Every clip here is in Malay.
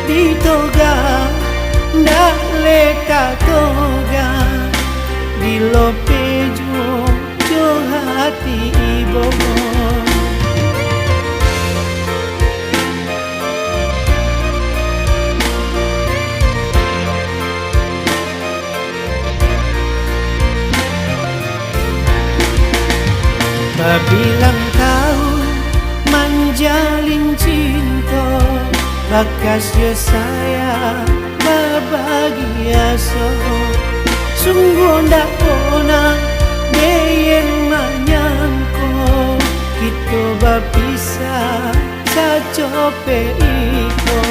di toga ndak leta toga di lopejo jo hati ibo bilang kau menjalin cinta bakas ya saya bahagia so sungguh ndak pernah deyen manyangko kita berpisah sacope iko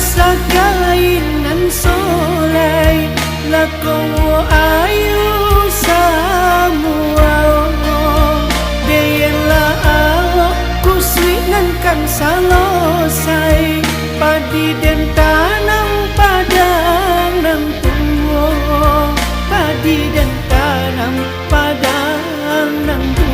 sakainan solai lakowo ayu samua deyela awo kuswinan kan salosai padi dan tanam padang nang tuwo padi dan tanam padang nang tuwo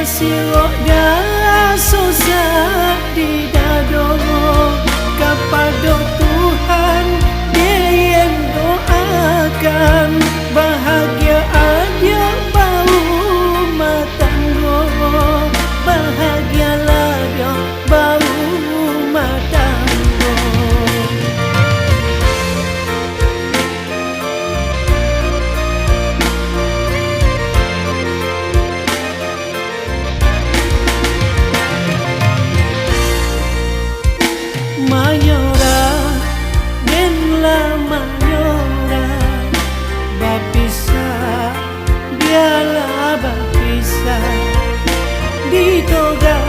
tasiro dah susah di dado kepada Tuhan dia yang doakan bahagia aja bau matanggo bahagialah dia bau matanggo Mayora denlah mayora bapisa biarlah bapisa di toga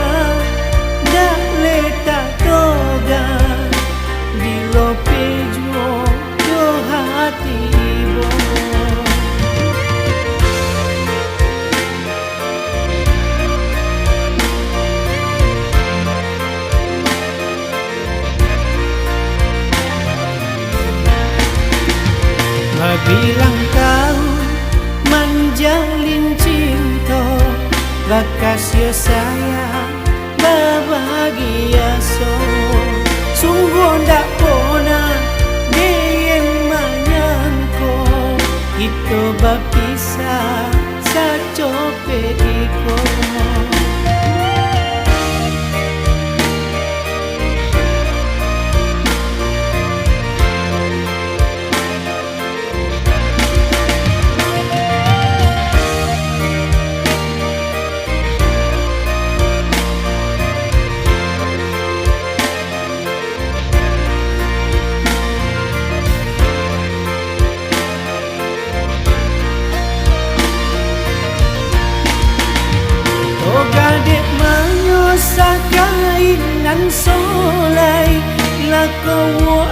dak leta toga di lopejo jo hati ibo bilang kau menjalin cinta bakas ya saya bahagia so sungguh ndak pernah deyen manyangko kita berpisah sacope iko sakainan solai lakowo